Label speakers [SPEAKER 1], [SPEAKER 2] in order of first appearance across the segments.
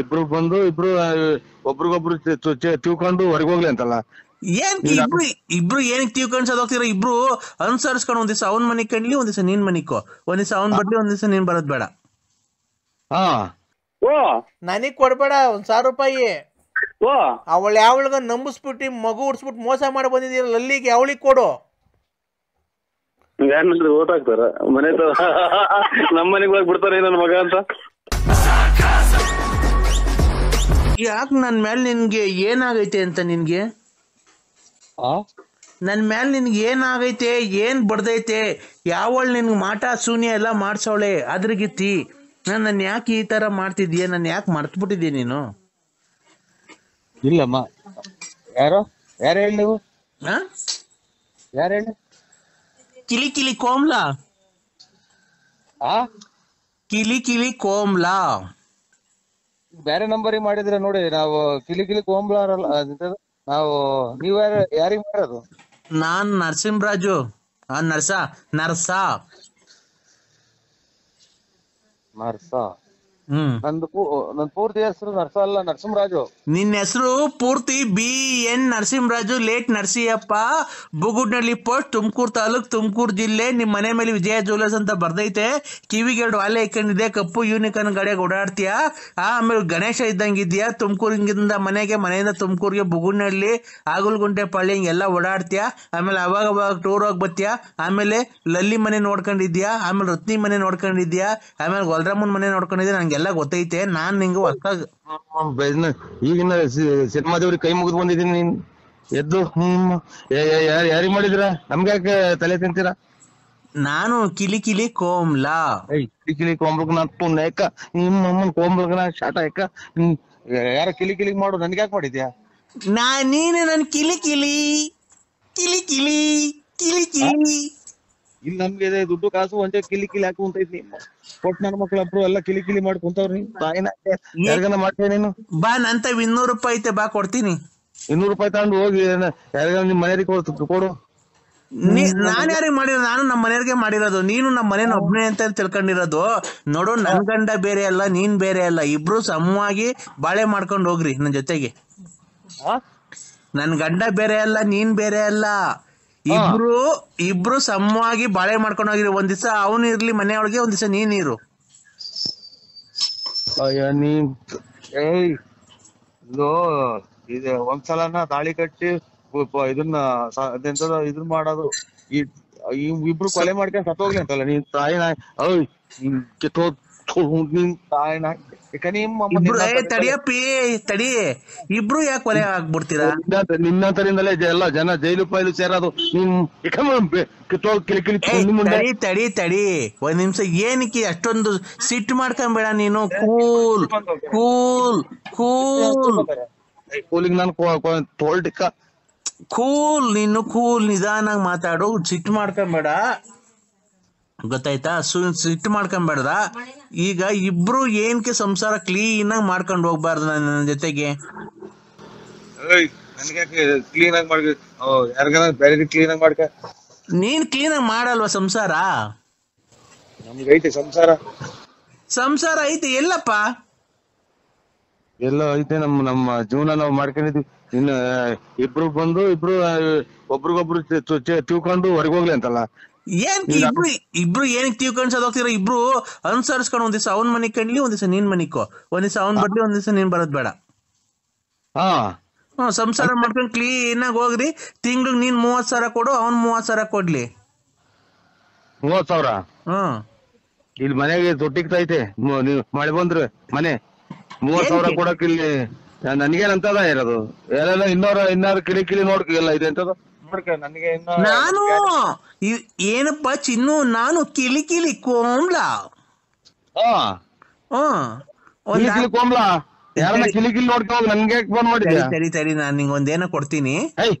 [SPEAKER 1] ಇಬ್ರು ಬಂದು ಇಬ್ರು ಒಬ್ರಿಗೊಬ್ರು ತಿಳ್ಕೊಂಡು ಹೊರಗೋಗ್ಲಿ ಅಂತಲ್ಲ.
[SPEAKER 2] ಏನ್ ಇಬ್ರು ಇಬ್ರು ಏನಕ್ಕೆ ತಿಳ್ಕೊಂಡ್ ಸದೋಗ್ತಿರ? ಇಬ್ರು ಅನುಸರಿಸ್ಕೊಂಡು ಒಂದ್ ದಿವಸ ಅವ್ನ್ ಮನಿಗ್ ಕಂಡ್ಲಿ, ಒಂದ್ ದಿವಸ ನೀನ್ ಮನಿಕೋ, ಒಂದ್ ದಿವಸ ಅವ್ನ್ ಬರ್ಲಿ, ಒಂದ್ ದಿವಸ ನೀನ್ ಬರೋದ್ ಬೇಡ.
[SPEAKER 1] ಹಾ
[SPEAKER 3] ನನಗ್ ಕೊಡ್ಬೇಡ 1,000 ರೂಪಾಯಿ. ಅವಳು ಯಾವಳಿಗ ನಂಬಿಸ್ಬಿಟ್ಟು ಮಗು ಉಡ್ಸ್ಬಿಟ್ಟು ಮೋಸ ಮಾಡಿ ಬಂದಿದ್ದೀರಲ್ಲ, ಅಲ್ಲಿಗೆ ಅವಳಿಗೆ ಕೊಡು.
[SPEAKER 4] ಓಟ್ ಹಾಕ್ತಾರ ಮನೆ ನಮ್ಮ ಮನೆಗೆ ಹೋಗಿ ಬಿಡ್ತಾನೆ ನನ್ನ ಮಗ ಅಂತ.
[SPEAKER 2] ಯಾಕೆ ನನ್ ಮೇಲೆ ನಿನ್ಗೆ ಏನಾಗೈತೆ ಅಂತ? ನಿನ್ಗೆ ನನ್ ಮೇಲೆ ನಿನ್ಗೆ ಏನಾಗೈತೆ? ಏನ್ ಬಡ್ದೈತೆ? ಯಾವಳು ನಿನ್ಗೆ ಮಾಟ ಶೂನ್ಯ ಎಲ್ಲ ಮಾಡ್ಸವಳೆ ಅದ್ರಗಿತ್ತಿ? ನನ್ನ ಯಾಕೆ ಈ ತರ ಮಾಡ್ತಿದ್ಯಾ? ನನ್ನ ಯಾಕೆ ಮರ್ತ್ಬಿಟ್ಟಿದ್ಯಾ ನೀನು?
[SPEAKER 1] ಇಲ್ಲಮ್ಮ. ಯಾರು ಹೇಳಿ ನೀವು? ಯಾರು ಹೇಳಿ?
[SPEAKER 2] ಕಿಲಿ ಕಿಲಿ ಕೋಮ್ಲಾ. ಕಿಲಿ ಕಿಲಿ ಕೋಮ್ಲಾ
[SPEAKER 1] ಬೇರೆ ನಂಬರ್ ಮಾಡಿದ್ರೆ ನೋಡಿ. ನಾವು ಕಿಲಿ ಕಿಲಿ ಕೋಂಬ್ಲಾರಲ್ಲ ನಾವು. ನೀವ್ ಯಾರಿಗ್ ಮಾಡೋದು?
[SPEAKER 2] ನಾನ್ ನರಸಿಂಹರಾಜು. ನರ್ಸ
[SPEAKER 1] ನಂದು ನನ್ ಪೂರ್ತಿ ಹೆಸರು ನರ್ಸ ಅಲ್ಲ, ನರಸಿಂಹರಾಜು.
[SPEAKER 2] ನಿನ್ನ ಹೆಸರು ಪೂರ್ತಿ BN Narasimharaju, late Narasiyappa, Bugudnalli post, Tumakuru taluk, Tumakuru ಜಿಲ್ಲೆ. ನಿಮ್ ಮನೆ ಮೇಲೆ ವಿಜಯ ಜ್ಯುವೆಲರ್ಸ್ ಅಂತ ಬರ್ದೈತೆ. ಕಿವಿಗೆ 2 ವಾಲೆ ಇಕ್ಕೊಂಡಿದೆ, ಕಪ್ಪು ಯೂನಿಕಾರ್ನ್ ಗಾಡಿಯಾಗ ಓಡಾಡ್ತೀಯಾ. ಆಮೇಲೆ ಗಣೇಶ ಇದ್ದಂಗಿದ್ಯಾ. ತುಮಕೂರಿಂದ ಮನೆಯಿಂದ ತುಮಕೂರಿಗೆ ಬುಗುಡ್ನಳ್ಳಿ, ಆಗುಲ್ಗುಂಟೆ ಪಳ್ಳಿ ಹಿಂಗೆಲ್ಲ ಓಡಾಡ್ತೀಯಾ. ಆಮೇಲೆ ಅವಾಗ ಟೂರ್ ಹೋಗಿ ಬರ್ತೀಯಾ. ಆಮೇಲೆ ಲಲ್ಲಿ ಮನೆ ನೋಡ್ಕೊಂಡಿದ್ಯಾ, ಆಮೇಲೆ ರತ್ನಿ ಮನೆ ನೋಡ್ಕೊಂಡಿದ್ಯಾ, ಆಮೇಲೆ ಗೊಲ್ರಮ್ಮನ್ ಮನೆ ನೋಡ್ಕೊಂಡಿದ್ಯಾ. ನಂಗೆಲ್ಲ ಗೊತ್ತೈತೆ. ನಾನ್ ನಿಂಗೆ
[SPEAKER 1] ಈಗಿನ ಸಿನಿಮಾದವ್ರಿಗೆ ಕೈ ಮುಗಿದು ಬಂದಿದ್ದೀನಿ. ನೀನ್ ಎದ್ದು ಯಾರಿಗ್ ಮಾಡಿದ್ರ? ನಮ್ಗೆ ಯಾಕೆ ತಲೆ ತಿಂತೀರಾ?
[SPEAKER 2] ನಾನು ಕಿಲಿ ಕಿಲಿ ಕೋಮ್ಲಾ.
[SPEAKER 1] ಕಿಲಿ ಕಿಲಿ ಕೋಂಬ್ಲಕ್ ನಾನು ನೇಕ ನಿಮ್ಮಮ್ಮನ್ ಕೋಂಬ್ಲಕ್ ನಾ ಶಾಟ ಯಾಕ? ಯಾರ ಕಿಲಿ ಕಿಲಿ ಮಾಡು, ನನ್ಗೆ ಯಾಕೆ ಮಾಡಿದ್ಯಾ?
[SPEAKER 2] ನೀನು ನನ್ ಕಿಲಿ ಕಿಲಿ ಕಿಲಿ ಕಿಲಿ ಕಿಲಿ ಕಿಲಿ.
[SPEAKER 1] ಇಲ್ಲಿ ನಮ್ಗೆ ದುಡ್ಡು ಕಾಸು ಒಂದೇ ಕಿಲಿ ಕಿಲಿ ಹಾಕು ಅಂತ ಇದ್ನಿ. ಕೊಟ್ಟು ನನ್ನ ಮಕ್ಳಬ್ರು ಎಲ್ಲ ಕಿಲಿ ಕಿಲಿ ಮಾಡಿ ಕುಂತವ್ರಿ. ತಾಯಿನ ಯಾರಿಗಾನ ಮಾಡ್ತೇನೆ ನೀನು?
[SPEAKER 2] ಬಾ, ನಂತ 200 ರೂಪಾಯಿ ಐತೆ, ಬಾ ಕೊಡ್ತೀನಿ.
[SPEAKER 1] 200 ರೂಪಾಯಿ ತಗೊಂಡು ಹೋಗಿ ಯಾರಿಗಾನ ನಿಮ್ ಮನೆಯವ್ರಿಗೆ ಕೊಡು.
[SPEAKER 2] ನಾನ್ ಯಾರಿಗೆ ಮಾಡಿರೋದು? ನಾನು ನಮ್ಮ ಮನೆಯವ್ರಿಗೆ ಮಾಡಿರೋದು. ನೀನು ನಮ್ಮ ಮನೇನ ಒಬ್ನೇ ಅಂತ ತಿಳ್ಕೊಂಡಿರೋದು. ನೋಡು, ನನ್ ಗಂಡ ಬೇರೆ ಅಲ್ಲ, ನೀನ್ ಬೇರೆ ಅಲ್ಲ. ಇಬ್ರು ಸಮವಾಗಿ ಬಾಳೆ ಮಾಡ್ಕೊಂಡು ಹೋಗ್ರಿ ನನ್ ಜೊತೆಗೆ. ನನ್ ಗಂಡ ಬೇರೆ ಅಲ್ಲ, ನೀನ್ ಬೇರೆ ಅಲ್ಲ. ಇಬ್ರು ಸಮವಾಗಿ ಬಾಳೆ ಮಾಡ್ಕೊಂಡು ಹೋಗಿರಿ. ಒಂದ್ ದಿವಸ ಅವನು ಇರ್ಲಿ ಮನೆಯೊಳಗೆ, ಒಂದ್ ದಿವಸ ನೀನ್ ಇರು.
[SPEAKER 1] ಇದು ಒಂದ್ಸಲನ ತಾಳಿ ಕಟ್ಟಿ ಇದನ್ನ ಇದನ್ ಮಾಡೋದು. ಇಬ್ರು ಕೊಲೆ ಮಾಡ್ಕೊಂಡ್ ಸತ್ತೋಗ್ಲಿ ಅಂತಲ್ಲ ನೀನ್ ತಾಯಿನ. ನಿನ್ ತಾಯಿನ
[SPEAKER 2] ತಡಿಯಪ್ಪಿ ತಡಿ. ಇಬ್ರು ಯಾಕೆ ಕೊಲೆ ಆಗ್ಬಿಡ್ತೀರಾ?
[SPEAKER 1] ನಿನ್ನಂತರಿಂದಲೇ ಎಲ್ಲ ಜನ ಜೈಲು ಪೈಲು ಸೇರೋದು.
[SPEAKER 2] ತಡಿ ಒಂದ್ ನಿಮಿಷ. ಏನಕ್ಕೆ ಅಷ್ಟೊಂದು ಸಿಟ್ಟು ಮಾಡ್ಕೊಂಬೇಡ ನೀನು. ಕೂಲ್ ಕೂಲ್ ಕೂಲ್
[SPEAKER 1] ಕೂಲಿಂಗ್ ನಾನು ತೋಲ್ಟಿಕ್ಕ
[SPEAKER 2] ಕೂಲ್. ನೀನು ಕೂಲ್, ನಿಧಾನಾಗ್ ಮಾತಾಡು. ಸಿಟ್ಟು ಮಾಡ್ಕೊಂಬೇಡ, ಗೊತ್ತಾಯ್ತಾ? ಸಿಟ್ಟು ಮಾಡ್ಕೊಂಬೇಡ್ದ. ಈಗ ಇಬ್ರು ಏನಕ್ಕೆ ಸಂಸಾರ ಕ್ಲೀನ್ ಆಗಿ ಮಾಡ್ಕೊಂಡು ಹೋಗ್ಬಾರ್ದು ನನ್ನ ಜೊತೆಗೆ?
[SPEAKER 1] ಕ್ಲೀನ್ ಆಗಿ ಮಾಡ್ಕ, ಯಾರಿಗಾನ ಬೇರೆ ಕ್ಲೀನ್ ಆಗಿ ಮಾಡ್ಕ.
[SPEAKER 2] ನೀನ್ ಕ್ಲೀನ್ ಆಗಿ ಮಾಡಲ್ವಾ ಸಂಸಾರ?
[SPEAKER 1] ನಮ್ಗೈತೆ ಸಂಸಾರ
[SPEAKER 2] ಐತೆ. ಎಲ್ಲಪ್ಪ?
[SPEAKER 1] ಎಲ್ಲ ಐತೆ. ನಮ್ಮ ಜೀವನ ನಾವು ಮಾಡ್ಕೊಂಡಿದ್ವಿ. ಇನ್ನು ಇಬ್ರು ಬಂದು ಒಬ್ರಿಗೊಬ್ರು ತಿಳ್ಕೊಂಡು ಹೊರಗೋಗ್ಲಿ ಅಂತಲ್ಲ.
[SPEAKER 2] ಇಬ್ರು ಏನಕ್ಕೆ ತಿಳ್ಕೊಂಡ್ ಸದೋಗ್ತಿರ? ಇಬ್ರು ಅನುಸರಿಸ್ಕೊಂಡು ಒಂದ್ ದಿವಸ ಅವ್ನ್ ಮನಿಗ್ ಕಂಡ್ಲಿ, ಒಂದ್ ದಿವಸ ನೀನ್ ಮನಿಕೋ, ಒಂದ್ ದಿವಸ ಅವ್ನ್ ಬರ್ಲಿ, ಒಂದ್ ದಿವಸ ನೀನ್ ಬರೋದ್ ಬೇಡ. ಸಂಸಾರ ಮಾಡ್ಕೊಂಡು ಕ್ಲೀನ್ ಆಗಿ ಹೋಗ್ರಿ. ತಿಂಗ್ಳಿಗೆ ನೀನ್ 30,000 ಕೊಡು, ಅವ್ನ್ 30,000 ಕೊಡ್ಲಿ.
[SPEAKER 1] 30,000? ಇಲ್ಲಿ ಮನೆಗೆ ತೊಟ್ಟಿಗ್ತೈತೆ. ನೀವು ಮಳೆ ಬಂದ್ರೆ ಮನೆ 30,000 ಕೊಡಕ್ ಇಲ್ಲಿ ನನ್ಗೇನಂತದ ಇರೋದು? ಎಲ್ಲ ಇನ್ನಾರು ಕಿಲಿ ನೋಡ್ಕ ಎಲ್ಲ ಇದೆ ಅಂತದ.
[SPEAKER 2] ನಾನು ಏನಪ್ಪ ಚಿನ್ನು, ನಾನು ಕಿಲಿ ಕಿಲಿ ಕೋಮ್ಲಾ.
[SPEAKER 1] ಕೋಮ್ಲಾ ಯಾರನ್ನ ಕಿಲಿ ನೋಡ್ಕೊ ನನ್ಗೆ ಫೋನ್ ಮಾಡಿದ್ಯಾ?
[SPEAKER 2] ತಡಿ ನಾನ್ ನಿಂಗೊಂದೇನೋ ಕೊಡ್ತೀನಿ.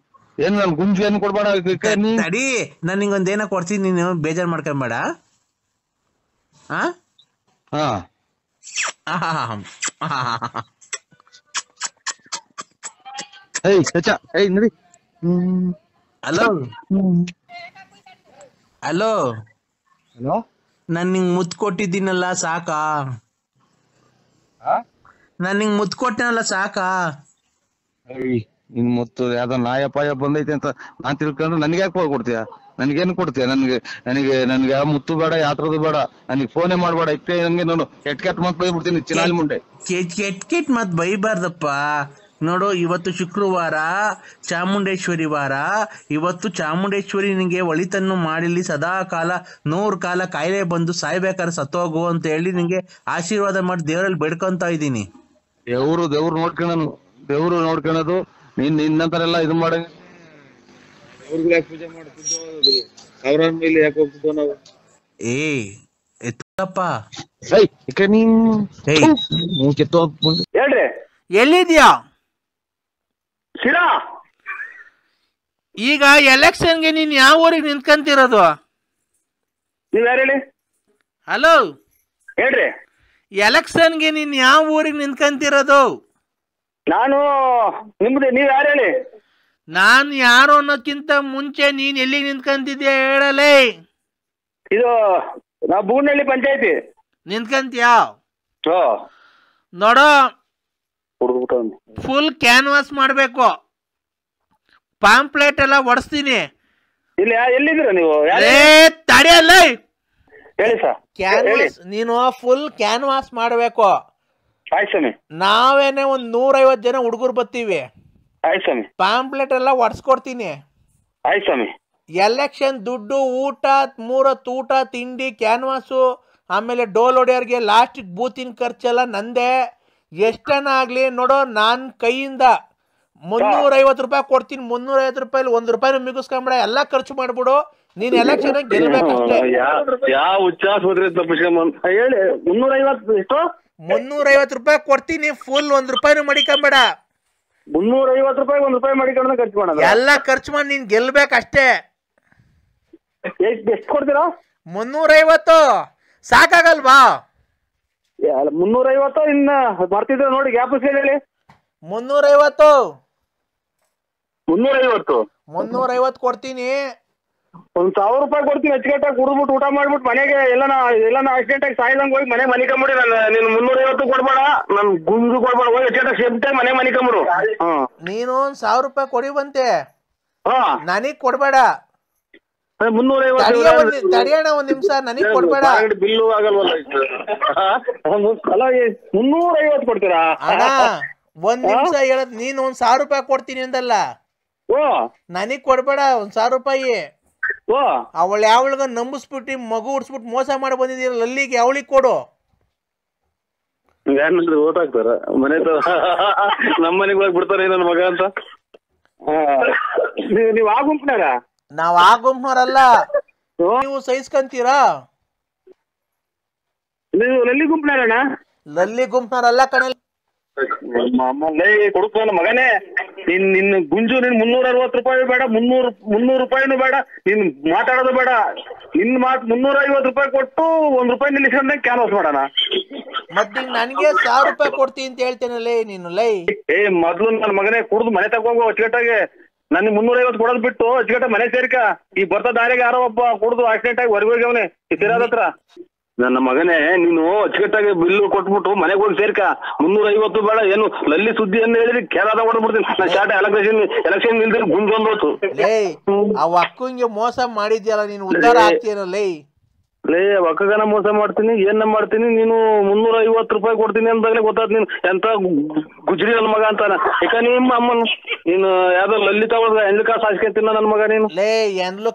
[SPEAKER 1] ಏನ್ ನನ್ ಗುಂಜಿ ಏನ್ ಕೊಡ್ಬೇಡ.
[SPEAKER 2] ತಡಿ, ನಾನ್ ನಿಂಗೊಂದೇನೋ ಕೊಡ್ತೀನಿ, ನೀನು ಬೇಜಾರ್ ಮಾಡ್ಕೊಂಬೇಡ.
[SPEAKER 1] ನಡಿ.
[SPEAKER 2] ಹಲೋ ನಾನ್ ನಿಂಗ್ ಮುತ್ ಕೊಟ್ಟಿದ್ದೀನಲ್ಲ, ಸಾಕಾ? ನಾನು ನಿಂಗೆ ಮುತ್ತು ಕೊಟ್ಟೆನಲ್ಲ ಸಾಕಾ?
[SPEAKER 1] ಇನ್ ಮುತ್ತು ಯಾವ್ದೋ ನಾಯ ಪಾಯ ಬಂದೈತೆ ಅಂತ ನಾನ್ ತಿಳ್ಕೊಂಡ್ರೆ ನನ್ಗೆ ಯಾಕೆ ಕೊಡ್ತೀಯ? ನನ್ಗೇನು ಕೊಡ್ತೀಯ? ನನ್ಗೆ ಯಾವ ಮುತ್ತು ಬೇಡ, ಯಾತ್ರದು ಬೇಡ, ನನಗೆ ಫೋನೇ ಮಾಡ್ಬೇಡ. ಇಟ್ಟೆ ನಂಗೆ ನೋಡು ಕೆಟ್ಟ ಮಾತು ಬೈಬಿಡ್ತೀನಿ ಚಿನಾಲಿ ಮುಂಡೆ.
[SPEAKER 2] ಕೆಟ್ಟ ಮಾತು ಬೈಬಾರ್ದಪ್ಪ. ನೋಡು, ಇವತ್ತು ಶುಕ್ರವಾರ, ಚಾಮುಂಡೇಶ್ವರಿ ವಾರ. ಇವತ್ತು ಚಾಮುಂಡೇಶ್ವರಿ ನಿಂಗೆ ಒಳಿತನ್ನು ಮಾಡಿಲಿ, ಸದಾ ಕಾಲ 100 ಕಾಲ ಕಾಯಿಲೆ ಬಂದು ಸಾಯ್ಬೇಕಾದ್ರೆ ಸತ್ತೋಗು ಅಂತ ಹೇಳಿ ನಿಂಗೆ ಆಶೀರ್ವಾದ ಮಾಡಿ ದೇವರಲ್ಲಿ ಬೇಡ್ಕೊಂತ ಇದ್ದೀನಿ.
[SPEAKER 1] ದೇವ್ರು ನೋಡ್ಕೊಳೋದು ನಿನ್ನಂತರೆಲ್ಲ ಇದು ಮಾಡ ಪೂಜೆ ಮಾಡ್ತಿದ್ದೋ ಅವ್ರ ಮೇಲೆ ಯಾಕೆ ಹೋಗ್ತಿದ್ದೋ ನಾವು.
[SPEAKER 4] ಹೇಳ್ರಿ,
[SPEAKER 3] ಎಲ್ಲಿದ್ಯಾ?
[SPEAKER 4] ಶಿರಾ.
[SPEAKER 3] ಈಗ ಎಲೆಕ್ಷನ್ಗೆ ನೀನ್ ಯಾವ ಊರಿಗೆ ನಿಂತ್ಕಂತಿರೋದು?
[SPEAKER 4] ನೀವ್ ಯಾರು ಹೇಳಿ?
[SPEAKER 3] ಹಲೋ,
[SPEAKER 4] ಹೇಳ್ರಿ.
[SPEAKER 3] ಎಲೆಕ್ಷನ್ಗೆ ನೀನ್ ಯಾವ ಊರಿಗೆ ನಿಂತ್ಕಂತಿರೋದು?
[SPEAKER 4] ನಾನು ನಿಮ್ದು, ನೀವ್ ಯಾರು ಹೇಳಿ?
[SPEAKER 3] ನಾನ್ ಯಾರು ಅನ್ನೋಕ್ಕಿಂತ ಮುಂಚೆ ನೀನ್ ಎಲ್ಲಿಗೆ ನಿಂತ್ಕಂತಿದ್ಯಾ ಹೇಳಲೇ.
[SPEAKER 4] ಇದು ನಾವು ಬೂನಹಳ್ಳಿ ಪಂಚಾಯತಿ
[SPEAKER 3] ನಿಂತ್ಕಂತೀಯಾ? ನೋಡೋ, ಫುಲ್ ಕ್ಯಾನ್ವಾಸ್ ಮಾಡ್ಬೇಕು, ಪಾಂಪ್ಲೆಟ್ ಎಲ್ಲ ಒಡಿಸ್ತೀನಿ.
[SPEAKER 4] ಇಲ್ಲಿ ಎಲ್ಲಿದ್ದೀರ ನೀವು?
[SPEAKER 3] ತಡೆಯಲ್ಲ,
[SPEAKER 4] ಹೇಳಿ ಸರ್.
[SPEAKER 3] ಕ್ಯಾನ್ವಾಸ್ ನೀನು ಫುಲ್ ಕ್ಯಾನ್ವಾಸ್ ಮಾಡ್ಬೇಕು.
[SPEAKER 4] ಆಯ್ತು ಸ್ವಾಮಿ.
[SPEAKER 3] ನಾವೇನೆ 150 ಜನ ಹುಡುಗರು ಬರ್ತೀವಿ.
[SPEAKER 4] ಆಯ್ತು ಸ್ವಾಮಿ.
[SPEAKER 3] ಪಾಂಪ್ಲೆಟ್ ಎಲ್ಲ ಒಡ್ಸ್ಕೊಡ್ತೀನಿ.
[SPEAKER 4] ಆಯ್ತು ಸ್ವಾಮಿ.
[SPEAKER 3] ಎಲೆಕ್ಷನ್ ದುಡ್ಡು, ಊಟ, 3 ಹೊತ್ತು ಊಟ, ತಿಂಡಿ, ಕ್ಯಾನ್ವಾಸು, ಆಮೇಲೆ ಡೋಲ್ ಹೊಡೆಯೋರ್ಗೆ ಲಾಸ್ಟಿಗೆ ಬೂತಿನ ಖರ್ಚೆಲ್ಲ ನಂದೇ. ಎಷ್ಟನ ಆಗ್ಲಿ ನೋಡೋ, ನಾನ್ ಕೈಯಿಂದ 350 ರೂಪಾಯಿ ಕೊಡ್ತೀನಿ. 350 ರೂಪಾಯಿ 1 ರೂಪಾಯಿನೂ ಮಿಗಿಸ್ಕೊಂಬಿಡ, ಎಲ್ಲ ಖರ್ಚು ಮಾಡ್ಬಿಡು. ನೀನ್ ಎಲೆಕ್ಷನ್ ಗೆಲ್ಬೇಕಷ್ಟೇ.
[SPEAKER 4] ಯಾವ ಹುಚ್ಚಾಸ್ಪತ್ರೆ ತಪ್ಪಿಸ್ಕೊಂಡ್ ಹೇಳಿ. 350 ಎಷ್ಟು?
[SPEAKER 3] 350 ರೂಪಾಯಿ ಕೊಡ್ತೀನಿ, ಫುಲ್ 1 ರೂಪಾಯಿನೂ ಮಡಿಕೊಂಬೇಡ.
[SPEAKER 4] 350 ರೂಪಾಯಿ 1 ರೂಪಾಯಿ ಮಾಡಿಕೊಂಡು ಖರ್ಚು ಮಾಡೋದು? ಎಲ್ಲ
[SPEAKER 3] ಖರ್ಚು ಮಾಡಿ ನೀನ್ ಗೆಲ್ಬೇಕಷ್ಟೇ.
[SPEAKER 4] ಎಷ್ಟು ಕೊಡ್ತೀರಾ?
[SPEAKER 3] 350 ಸಾಕಾಗಲ್ವಾ?
[SPEAKER 4] 350 ಇನ್ನ ಬರ್ತಿದ್ರೆ ನೋಡಿ, ಗ್ಯಾಪ್ ಹೇಳಿ.
[SPEAKER 3] 350
[SPEAKER 4] 350
[SPEAKER 3] ಕೊಡ್ತೀನಿ.
[SPEAKER 4] 1000 ರೂಪಾಯಿ ಕೊಡ್ತೀನಿ. ಅಚ್ಚುಕಟ್ಟಾಗಿ ಕುಡಿದ್ಬಿಟ್ಟು ಊಟ ಮಾಡ್ಬಿಟ್ಟು ಮನೆಗೆ ಎಲ್ಲಾನ ಆಕ್ಸಿಡೆಂಟ್ ಆಗಿ ಸಾಯ್ದಂಗ್ ಹೋಗಿ ಮನೆ ಮನಿಕೊಂಬಿಡಿ. ನೀನು 350 ಕೊಡ್ಬೇಡ, ನನ್ ಗುಂಜು ಕೊಡ್ಬೇಡ, ಹೋಗಿ ಅಚ್ಚುಕಟ್ಟಾಗಿ ಸೇಫ್ಟಾಗಿ ಮನೆ ಮನಿಕೊಂಬಿಡು.
[SPEAKER 3] ನೀನು 1000 ರೂಪಾಯಿ ಕೊಡಿ ಬಂತೆ, ನನಗ್ ಕೊಡ್ಬೇಡ.
[SPEAKER 4] 350
[SPEAKER 3] ತಡಿಯೋಣ, 1 ನಿಮಿಷ, ನನಗ್ ಕೊಡ್ಬೇಡ.
[SPEAKER 4] ಬಿಲ್ಲು ಆಗಲ್ವಲ್ಲ. ಅಲ್ಲ, 350 ಕೊಡ್ತೀರಾ?
[SPEAKER 3] ಅಣ್ಣ 1 ನಿಮಿಷ ಹೇಳದ್, ನೀನು 1000 ರೂಪಾಯಿ ಕೊಡ್ತೀನಿ ಅಂದಲ್ಲ, ನನಗ್ ಕೊಡ್ಬೇಡ 1000 ರೂಪಾಯಿ. ಅವಳ ಯಾವಳಿಗ ನಂಬಿಸ್ಬಿಟ್ಟು ಮಗು ಉಡ್ಸ್ಬಿಟ್ಟು ಮೋಸ ಮಾಡಿ ಬಂದಿದ್ದೀರಲ್ಲ, ಅಲ್ಲಿಗೆ ಅವಳಿಗೆ ಕೊಡು.
[SPEAKER 4] ಓದಾಕ್ತಾರ ಮನೆ ನಮ್ಮ ಮನೆಗೆ ಹೋಗಿ ಬಿಡ್ತಾರೆ ನನ್ನ ಮಗ ಅಂತ. ನೀವ್ ಆ ಗುಂಪಿನಾರ?
[SPEAKER 3] ನಾವ್ ಆ ಗುಂಪಿನವರಲ್ಲ. ನೀವು ಸಹಿಸ್ಕೊಂತೀರಾ?
[SPEAKER 4] ನೀವು ಲಲ್ಲಿ ಗುಂಪಿನಾರಣ್ಣ?
[SPEAKER 3] ಲಲ್ಲಿ ಗುಂಪಿನವರಲ್ಲ ಕಣಲ್ಲಿ.
[SPEAKER 4] ಕೊಡುತ್ತ ನನ್ನ ಮಗನೇ, ನಿನ್ನ ಗುಂಜು. ನಿನ್ 360 ರೂಪಾಯಿ ಬೇಡ, 300 ರೂಪಾಯಿನೂ ಬೇಡ, ನೀನ್ ಮಾತಾಡೋದು ಬೇಡ. ನಿನ್ ಮಾತು 350 ರೂಪಾಯಿ ಕೊಟ್ಟು 1 ರೂಪಾಯಿ ನಿಲ್ಲಿಸ್ಕೊಂಡೆ ಕ್ಯಾನ್ವಾಸ್ ಮಾಡೋಣ.
[SPEAKER 3] ಮತ್ತೆ ನನಗೆ 1000 ರೂಪಾಯಿ ಕೊಡ್ತೀನಿ ಅಂತ ಹೇಳ್ತೇನಲ್ಲೇ ನೀನು. ಲೈ
[SPEAKER 4] ಮೊದ್ಲು ನನ್ನ ಮಗನೇ ಕುಡ್ದು ಮನೆ ತಗೋಗೋ ಅಚ್ಚುಕಟ್ಟಾಗಿ. ನನ್ 350 ಕೊಡೋದ್ ಬಿಟ್ಟು ಅಚ್ಚುಕಟ್ಟ ಮನೆ ಸೇರ್ಕ. ಈ ಬರ್ತಾ ದಾರಿಗೆ ಯಾರೋ ಒಬ್ಬ ಕುಡ್ದು ಆಕ್ಸಿಡೆಂಟ್ ಆಗಿ ಹೊರಗೋಗ್ಯವನೆ ತಿರಾದ ಹತ್ರ. ನನ್ನ ಮಗನೇ, ನೀನು ಅಚ್ಚುಕಟ್ಟಾಗಿ ಬಿಲ್ಲು ಕೊಟ್ಬಿಟ್ಟು ಮನೆಗೆ ಹೋಗಿ ಸೇರ್ಕ. 350 ಬೇಡ, ಏನು ಲಲ್ಲಿ ಸುದ್ದಿ ಅಂತ ಹೇಳಿದ್ರೆ ಕೇರಾದ ಹೊಡ್ಬಿಡ್ತೀನಿ. ನಾನು ಶಾರ್ಟ್ ಎಲೆಕ್ಷನ್ ನಿಲ್ದ್ರೆ ಗುಂಜೊಂದೋತು.
[SPEAKER 3] ಅವ ಅಕ್ಕಂಗೆ ಮೋಸ ಮಾಡಿದ್ಯಲ್ಲ ನೀನು, ಉದ್ಧಾರ ಆಗ್ತೀಯನಲ್ಲೇ.
[SPEAKER 4] ಒಕ್ಕಗನ ಮೋಸ ಮಾಡ್ತೀನಿ, ಏನ ಮಾಡ್ತೀನಿ. ನೀನು 350 ರೂಪಾಯಿ ಕೊಡ್ತೀನಿ ಅಂದಾಗಲೇ ಗೊತ್ತಾದ್ ನೀನು ಎಂತ ಗುಜ್ರಿ ನನ್ನ ಮಗ ಅಂತಾನ. ಯಾಕ ನಿಮ್ಮ ಅಮ್ಮನ್ ನೀನು ಯಾವ್ದೋ ಲಲ್ಲಿ ತಗೊಳ್ದ ಎಂಡ್ಲು ಕಾಸು ಹಾಸ್ಕೊಂತಿನ ನನ್ನ ಮಗ ನೀನು.
[SPEAKER 3] ಎಂಡ್ಲು